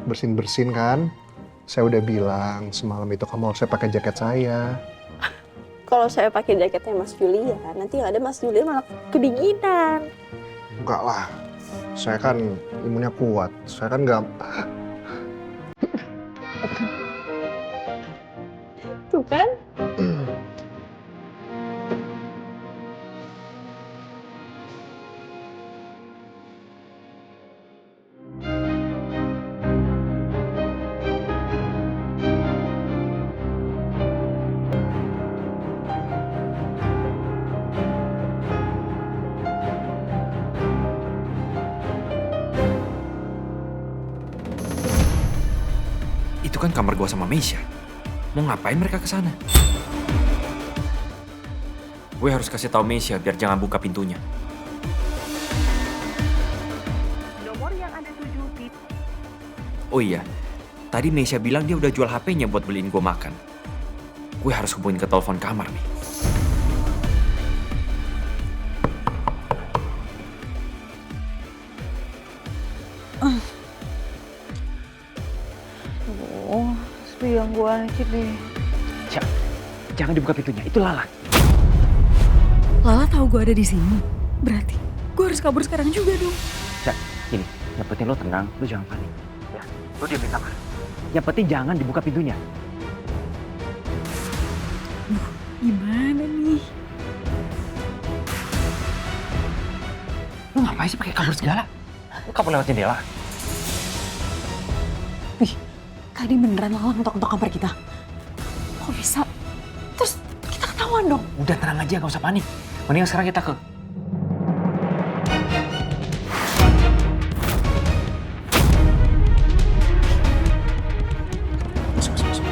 bersin-bersin kan. Saya udah bilang semalam itu kamu harusnya pakai jaket saya. Kalau saya pakai jaketnya Mas Julian, nanti yang ada Mas Julian malah kedinginan. Enggak lah, saya kan imunnya kuat. Saya kan nggak. Tuh kan? Itu kan kamar gua sama Meisha. Mau ngapain mereka ke sana? Gue harus kasih tahu Meisha biar jangan buka pintunya. Nomor yang Anda tuju Oh iya, tadi Meisha bilang dia udah jual HP-nya buat beliin gue makan. Gue harus hubungin ke telepon kamar nih. Oh, sepi yang gua aja deh. Jangan dibuka pintunya, itu Lala. Lala tahu gue ada di sini. Berarti gue harus kabur sekarang juga dong. Cak, gini, yang penting lo tenang, lo jangan panik. Ya, lo diam di kamar. Yang penting jangan dibuka pintunya. Gimana nih? Lo ngapain sih pakai kabur segala? Lo kabur lewat jendela. Wih, tadi beneran Lala ngetok-ngetok kamar kita. Kok bisa? Terus kita ketahuan dong. Udah tenang aja, gak usah panik. Mendingan sekarang kita ke... Masuk, masuk, masuk.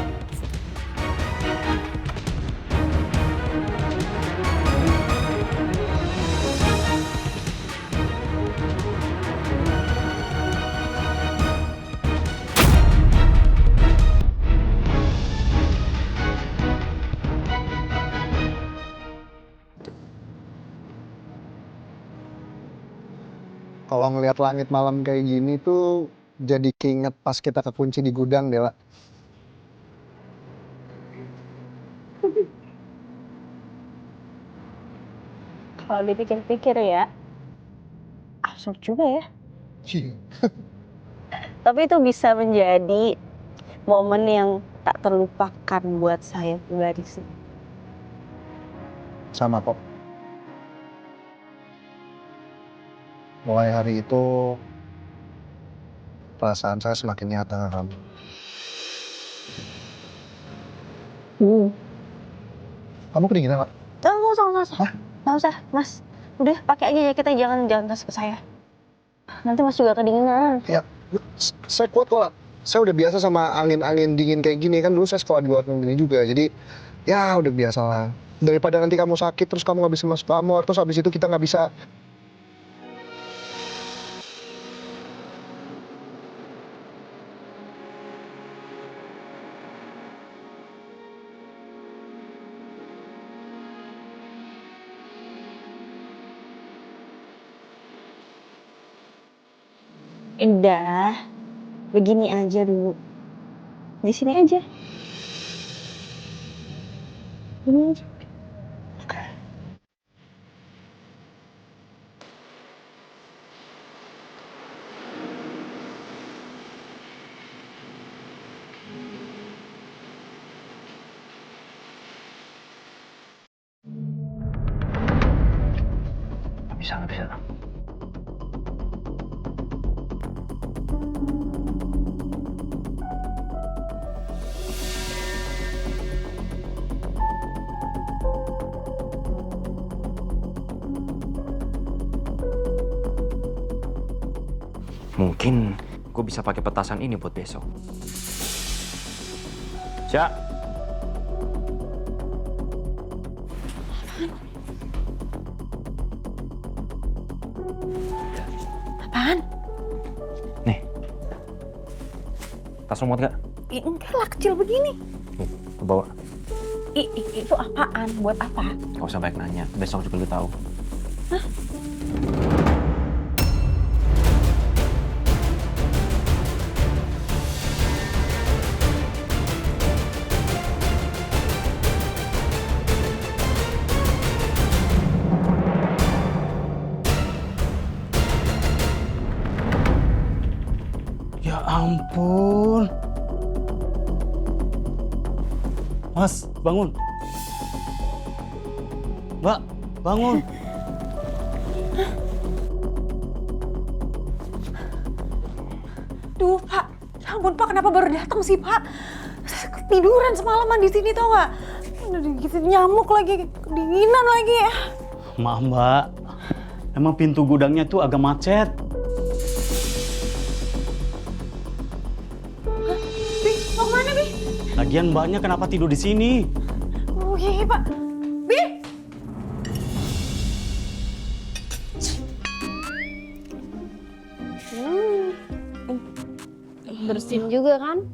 Kalau ngelihat langit malam kayak gini tuh jadi keinget pas kita kekunci di gudang, Dewa. Kalau dipikir-pikir ya, absurd juga ya. Tapi itu bisa menjadi momen yang tak terlupakan buat saya pribadi sih. Sama kok. Mulai hari itu perasaan saya semakin nyata ke kamu. Kamu kedinginan, Pak? Nggak usah, nggak usah. Hah? Nggak usah, Mas. Udah, pakai aja jaketnya, jangan kasih ke saya. Nanti Mas juga kedinginan. Ya, saya kuat kok. Saya udah biasa sama angin-angin dingin kayak gini. Kan dulu saya sekolah di luar negeri juga. Jadi, ya udah biasa lah. Daripada nanti kamu sakit, terus kamu nggak bisa masuk kamar, terus habis itu kita nggak bisa. Udah, begini aja dulu. Di sini aja. Ini aja. Nggak bisa, nggak bisa. Mungkin gue bisa pakai petasan ini buat besok. Cak. Apaan? Nih. Tas lo muat gak? Enggak lah, kecil begini. Nih, gue bawa. Itu apaan? Buat apa? Gak usah banyak nanya, besok juga lu tahu. Hah? Ya ampun. Mas, bangun. Mbak, bangun. Duh, Pak. Ya ampun, Pak. Kenapa baru datang sih, Pak? Ketiduran semalaman di sini, tau nggak? Udah digigit nyamuk lagi, kedinginan lagi. Maaf, Mbak. Emang pintu gudangnya tuh agak macet. Bi, mau kemana, Bi? Lagian mbaknya kenapa tidur di sini? Oh iya, Pak. Bi! Bersin juga kan?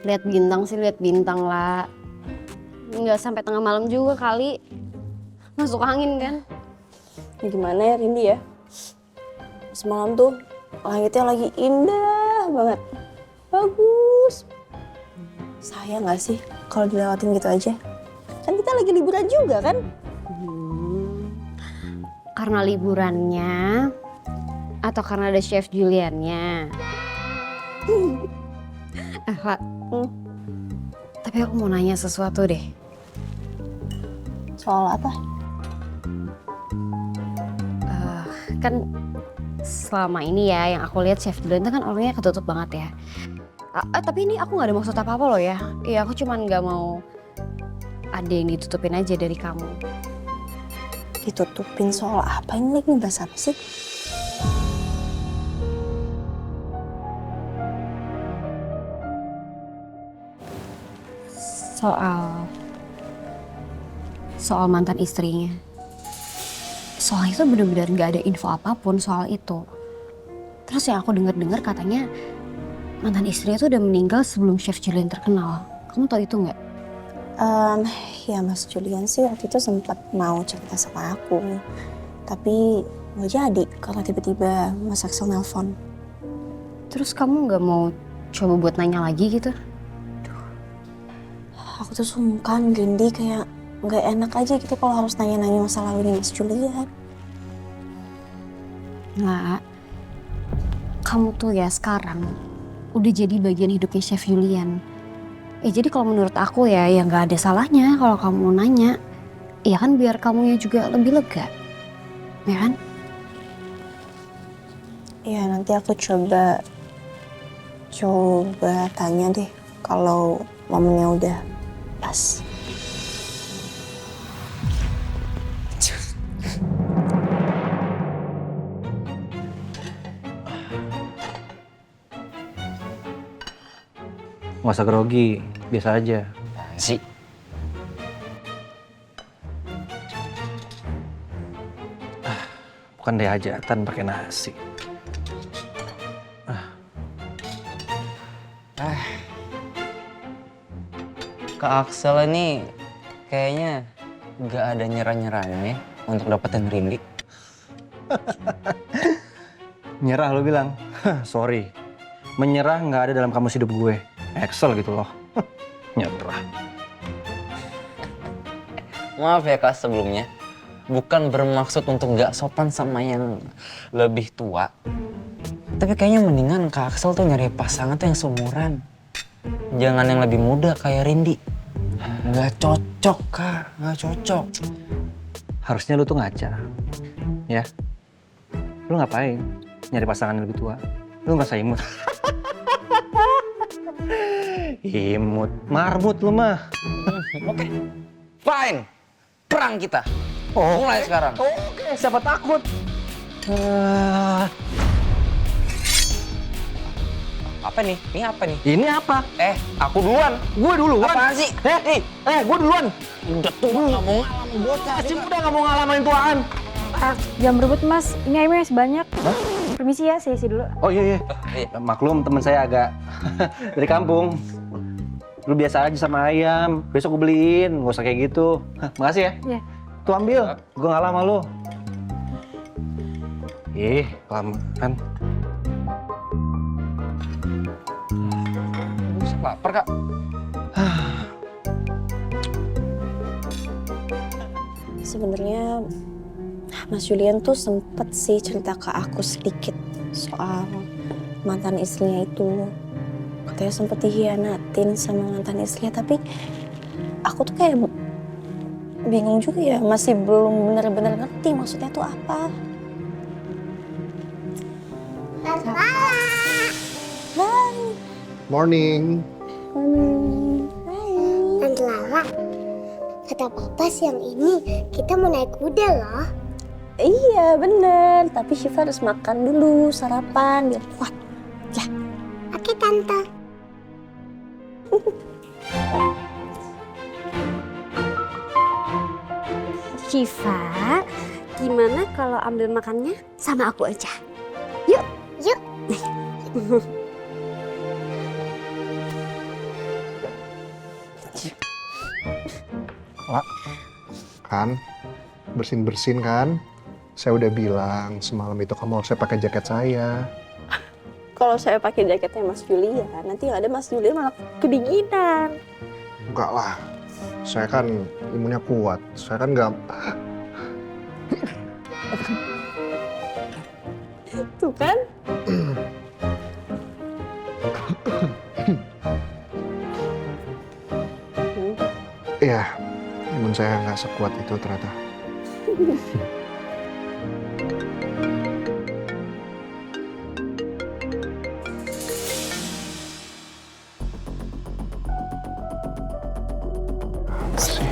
Lihat bintang sih, lihat bintang lah. Nggak sampai tengah malam juga kali. Masuk angin kan? Ya gimana ya Rindy ya? Semalam tuh langitnya lagi indah banget. Bagus. Sayang nggak sih kalau dilewatin gitu aja? Kan kita lagi liburan juga kan? Karena liburannya atau karena ada Chef Juliannya? Kak, tapi aku mau nanya sesuatu deh. Soal apa? Kan selama ini ya yang aku lihat Chef Julian itu kan orangnya ketutup banget ya. Tapi ini aku nggak ada maksud apa-apa loh ya. Iya aku cuman nggak mau ada yang ditutupin aja dari kamu. Ditutupin soal apa ini? Ini bahas apa sih? Soal mantan istrinya. Soal itu benar-benar nggak ada info apapun soal itu. Terus yang aku dengar katanya mantan istrinya tuh udah meninggal sebelum Chef Julian terkenal. Kamu tahu itu nggak? Ya Mas Julian sih waktu itu sempat mau cerita sama aku. Tapi nggak jadi kalau tiba-tiba Mas Axel nelpon. Terus kamu nggak mau coba buat nanya lagi gitu? Aku tuh sungkan, Rindy, kayak nggak enak aja gitu kalau harus nanya-nanya masa lalu nih Mas Julian. Nggak, kamu tuh ya sekarang udah jadi bagian hidupnya Chef Julian. Jadi kalau menurut aku ya nggak ada salahnya kalau kamu mau nanya. Ya kan biar kamunya juga lebih lega, ya kan? Ya nanti aku coba tanya deh kalau momennya udah pas. Nggak usah grogi, biasa aja. Sih. Bukan deh hajatan pakai nasi. Kak Axel ini kayaknya nggak ada nyerah-nyerahnya ya untuk dapetin Rindy. Nyerah lo bilang? Sorry. Menyerah nggak ada dalam kamus hidup gue. Axel gitu loh. Nyerah. Maaf ya Kak sebelumnya. Bukan bermaksud untuk nggak sopan sama yang lebih tua. Tapi kayaknya mendingan Kak Axel tuh nyari pasangan tuh yang seumuran. Jangan yang lebih muda kayak Rindy. Nggak cocok Kak, nggak cocok. Harusnya lu tuh ngaca. Ya. Lu ngapain? Nyari pasangan yang lebih tua. Lu nggak imut. Imut. Marbut lu mah. Oke, fine. Perang kita. Mulai sekarang. Oke, siapa takut? Apa nih? Ini apa nih? Ini apa? Aku duluan. Gue duluan. Apaan sih? Gue duluan. Udah tua, nggak mau ngalamin bocah. Masih muda nggak mau ngalamin tuaan. Jangan berebut mas, ini ayamnya masih banyak. Permisi ya, saya isi dulu. Oh iya. Maklum teman saya agak dari kampung. Lu biasa aja sama ayam. Besok gue beliin, nggak usah kayak gitu. Makasih ya. Iya. Tuh ambil, gue ngalah sama lu. Kelamaan. Buset, lapar Kak. Sebenarnya Mas Julian tuh sempet sih cerita ke aku sedikit soal mantan istrinya itu. Katanya sempet dikhianatin sama mantan istrinya, tapi aku tuh kayak bingung juga ya, masih belum bener-bener ngerti maksudnya tuh apa. Hai. Morning. Tante Lala, kata papa siang ini kita mau naik kuda loh. Iya bener, tapi Syifa harus makan dulu, sarapan biar kuat. Ya. Oke tante. Syifa, gimana kalau ambil makannya sama aku aja? Yuk. Yuk. Lah, kan bersin-bersin kan? Saya udah bilang semalam itu kamu harusnya pakai jaket saya. Kalau saya pakai jaketnya Mas Julian, nanti yang ada Mas Julian malah kedinginan. Enggak lah, saya kan imunnya kuat. Saya kan nggak. Tuh kan? Iya, imun saya nggak sekuat itu ternyata. Apa sih?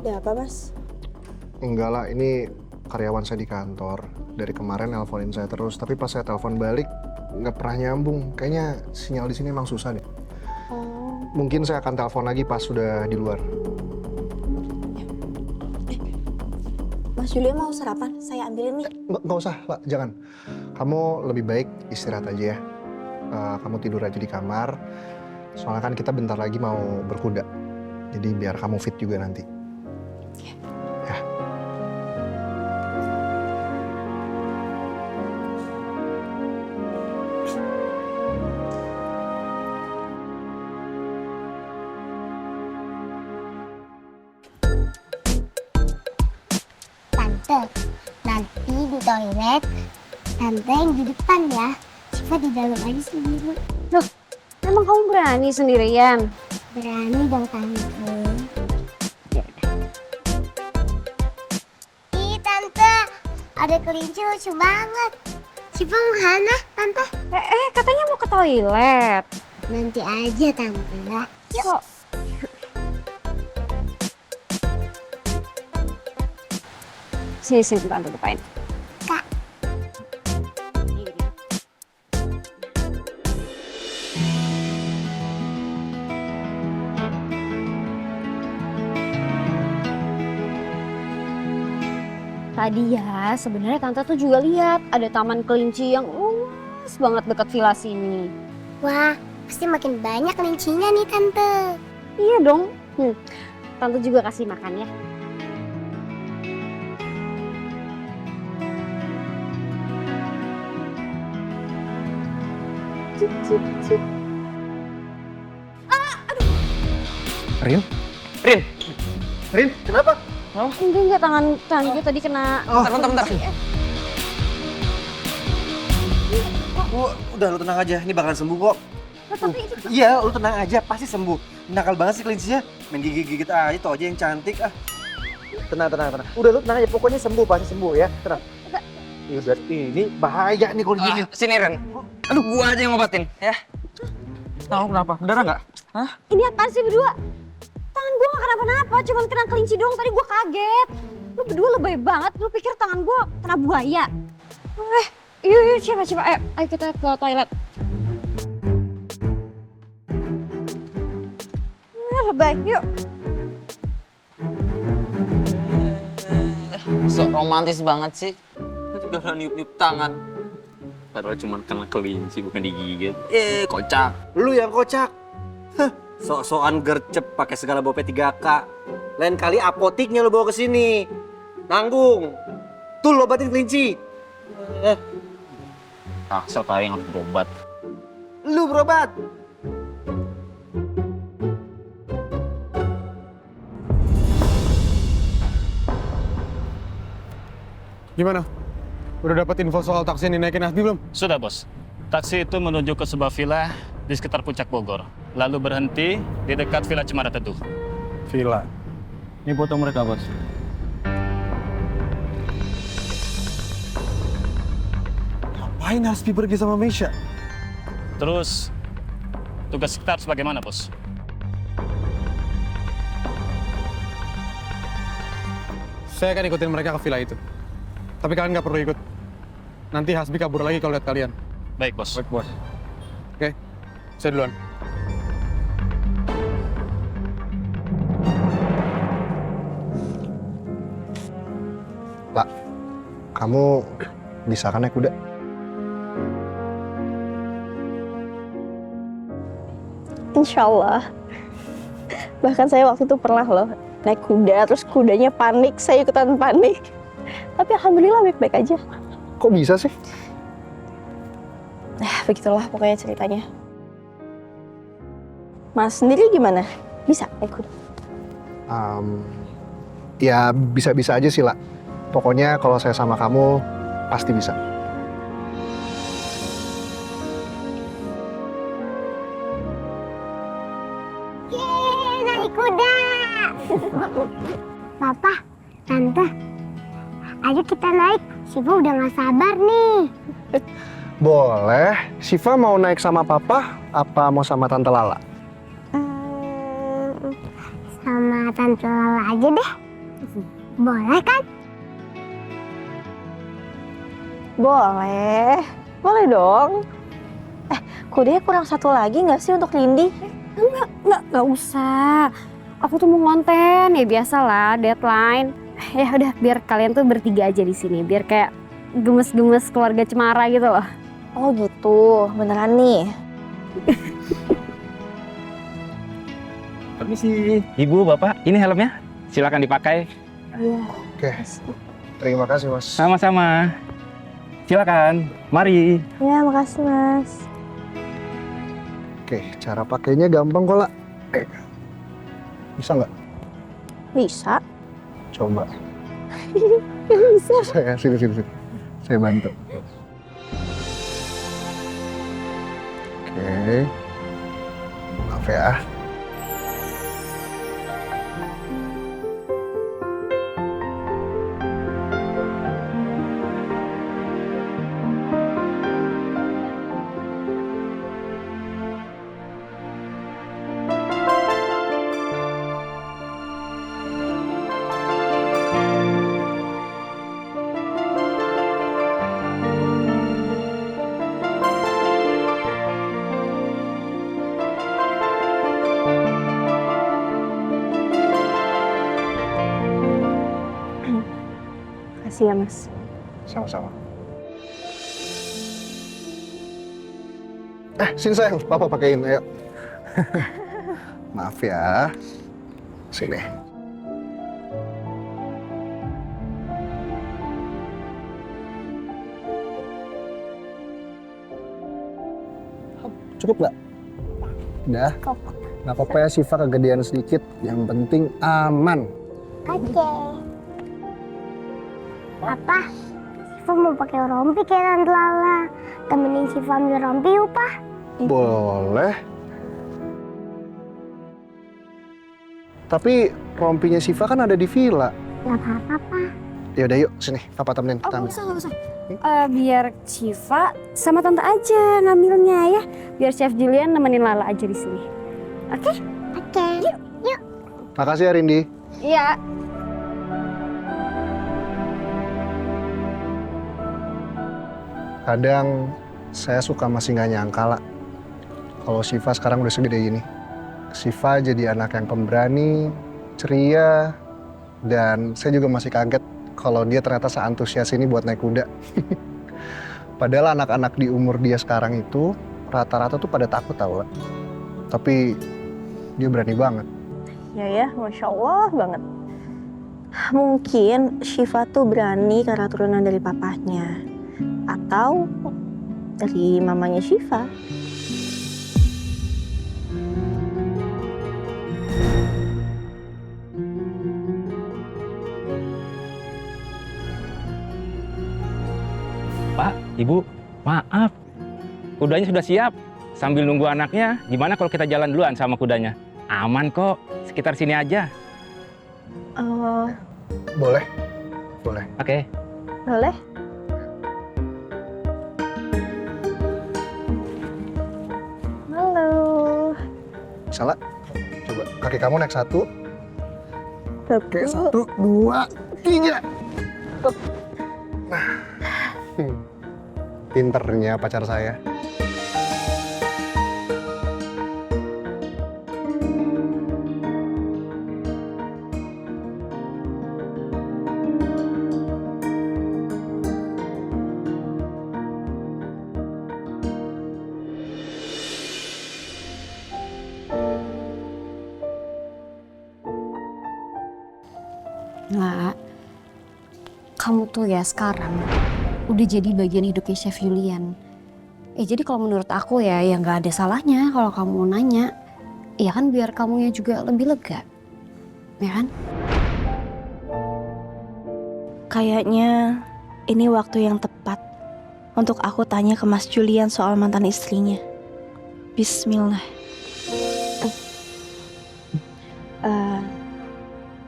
Ya apa Mas? Enggak lah, ini karyawan saya di kantor. Dari kemarin nelponin saya terus, tapi pas saya telepon balik nggak pernah nyambung. Kayaknya sinyal di sini emang susah deh. Mungkin saya akan telepon lagi pas sudah di luar. Mas Julian mau sarapan? Saya ambilin nih. Nggak usah, Pak. Jangan. Kamu lebih baik istirahat aja ya. Kamu tidur aja di kamar. Soalnya kan kita bentar lagi mau berkuda. Jadi biar kamu fit juga nanti. Ya. Tante, nanti di toilet, tante yang di depan ya. Syifa di dalam aja sendiri. Loh, emang kamu berani sendirian? Berani dong tante. Ih tante, ada kelinci lucu banget. Syifa mana tante? Katanya mau ke toilet. Nanti aja tante. Yuk. Sini, tante depan. Kak. Tadi ya, sebenarnya tante tuh juga lihat ada taman kelinci yang luas banget dekat villa sini. Wah, pasti makin banyak kelincinya nih tante. Iya dong. Tante juga kasih makan ya. Rin? Rin, Rin, kenapa? Enggak, tangan gue tadi kena. bentar. Udah lu tenang aja, ini bakalan sembuh kok. Tapi itu Iya, lu tenang aja, pasti sembuh. Nakal banget sih kelincinya, main gigit-gigit aja tuh aja yang cantik ah. Tenang. Udah lu tenang aja, pokoknya sembuh, pasti sembuh ya. Tenang. Ya udah, ini bahaya nih kalau gini. Sini Ren, aduh gua aja yang ngobatin ya. Tahu kenapa? Berdarah nggak? Hah? ini apaan sih berdua? Tangan gue gak kenapa-napa, cuman kena kelinci doang. Tadi gue kaget. Lu berdua lebay banget, lu pikir tangan gue kena buaya. Yuk, coba. Ayo kita ke toilet. Lebay, yuk. So romantis banget sih. Udah niup-niup tangan. Padahal cuma kena kelinci, bukan digigit. Kocak. Lu yang kocak. Hah, sok-sokan gercep pakai segala bawa P3K. Lain kali apotiknya lu bawa ke sini. Nanggung. Tuh lu obatin kelinci. Aksel kali yang harus berobat. Lu berobat. Gimana? Udah dapat info soal taksi yang dinaikin Hasbi belum? Sudah, Bos. Taksi itu menuju ke sebuah villa di sekitar Puncak Bogor. Lalu berhenti di dekat Villa Cemara Teduh. Villa. Ini foto mereka, Bos. Ngapain Hasbi pergi sama Meisha? Terus, tugas kita harus bagaimana, Bos? Saya akan ikutin mereka ke villa itu. Tapi kalian nggak perlu ikut. Nanti Hasbi kabur lagi kalau lihat kalian. Baik, Bos. Baik, Bos. Oke, saya duluan. Pak, kamu bisa kan naik kuda? Insya Allah. Bahkan saya waktu itu pernah loh naik kuda, terus kudanya panik, saya ikutan panik. Tapi alhamdulillah baik-baik aja. Kok bisa sih? Begitulah pokoknya ceritanya. Mas sendiri gimana? Bisa naik kuda? Ya bisa-bisa aja sih, lah. Pokoknya kalau saya sama kamu, pasti bisa. Yeay, naik kuda. Papa, Tante, ayo kita naik. Siva udah gak sabar nih. Boleh. Siva mau naik sama papa, apa mau sama Tante Lala? Sama Tante Lala aja deh. Boleh kan? Boleh. Boleh dong. Kudanya kurang satu lagi nggak sih untuk Lindi? Nggak usah. Aku tuh mau konten, ya biasalah, deadline. Ya udah, biar kalian tuh bertiga aja di sini, biar kayak gemes-gemes keluarga Cemara gitu loh. Oh gitu, beneran nih. Permisi. Ibu, Bapak, ini helmnya. Silakan dipakai. Iya. Oke, terima kasih, Mas. Sama-sama. Silakan. Mari. Ya, makasih Mas. Oke, cara pakainya gampang kok, lah. Bisa nggak? Bisa. Coba. Bisa. Saya sini. Saya bantu. Oke. Maaf ya. Makasih ya Mas. Sama-sama. Sini sayang, papa pakein, ayo. Maaf ya. Sini. Cukup nggak? Udah. Nggak apa-apa ya, Siva kegedean sedikit. Yang penting aman. Oke. Papa, Siva mau pakai rompi kayak Tante Lala. Temenin Siva ambil rompi yuk, Pak. Boleh. Tapi rompinya Siva kan ada di villa. Gak apa-apa, Pak. Ya udah yuk, sini. Papa temenin kita ambil. Nggak usah. Biar Syifa sama Tante aja ngambilnya ya. Biar Chef Julian nemenin Lala aja di sini. Oke? Oke. Yuk. Makasih ya, Rindi. Iya. Kadang saya suka masih nggak nyangka lah kalau Syifa sekarang udah segede ini. Syifa jadi anak yang pemberani, ceria, dan saya juga masih kaget kalau dia ternyata seantusias ini buat naik kuda. Padahal anak-anak di umur dia sekarang itu rata-rata tuh pada takut tau lah. Tapi dia berani banget. Ya, Masya Allah banget. Mungkin Syifa tuh berani karena turunan dari papahnya. Atau dari mamanya Syifa. Pak, Ibu, maaf. Kudanya sudah siap. Sambil nunggu anaknya, gimana kalau kita jalan duluan sama kudanya? Aman kok, sekitar sini aja. Boleh? Boleh. Oke. Boleh? Halo. Salah. Coba kaki kamu naik 1. Oke, 1, 2, 3. Nah. Pinternya pacar saya. Nah, kamu tuh ya sekarang udah jadi bagian hidupnya Chef Julian. Jadi kalau menurut aku ya nggak ada salahnya kalau kamu nanya. Ya kan biar kamunya juga lebih lega. Ya kan? Kayaknya ini waktu yang tepat untuk aku tanya ke Mas Julian soal mantan istrinya. Bismillah.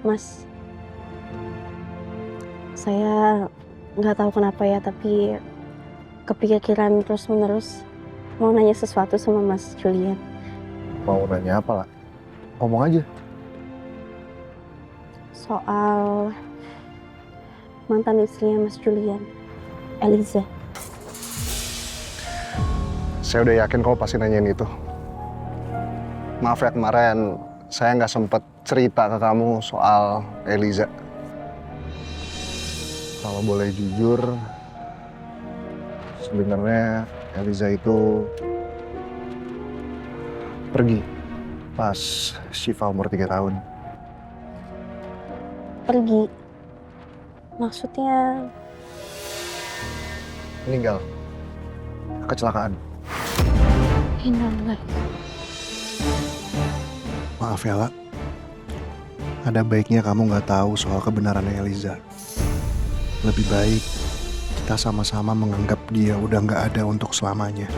Mas, saya nggak tahu kenapa ya, tapi kepikiran terus-menerus mau nanya sesuatu sama Mas Julian. Mau nanya apa lah? Ngomong aja. Soal mantan istrinya Mas Julian, Eliza. Saya udah yakin kau pasti nanyain itu. Maaf ya kemarin saya nggak sempet cerita ke kamu soal Eliza. Kalau boleh jujur, sebenarnya Eliza itu pergi pas Syifa umur 3 tahun. Pergi? Maksudnya? Meninggal. Kecelakaan. Innalillahi. Maaf ya, Lak. Ada baiknya kamu nggak tahu soal kebenarannya Eliza. Lebih baik kita sama-sama menganggap dia udah nggak ada untuk selamanya.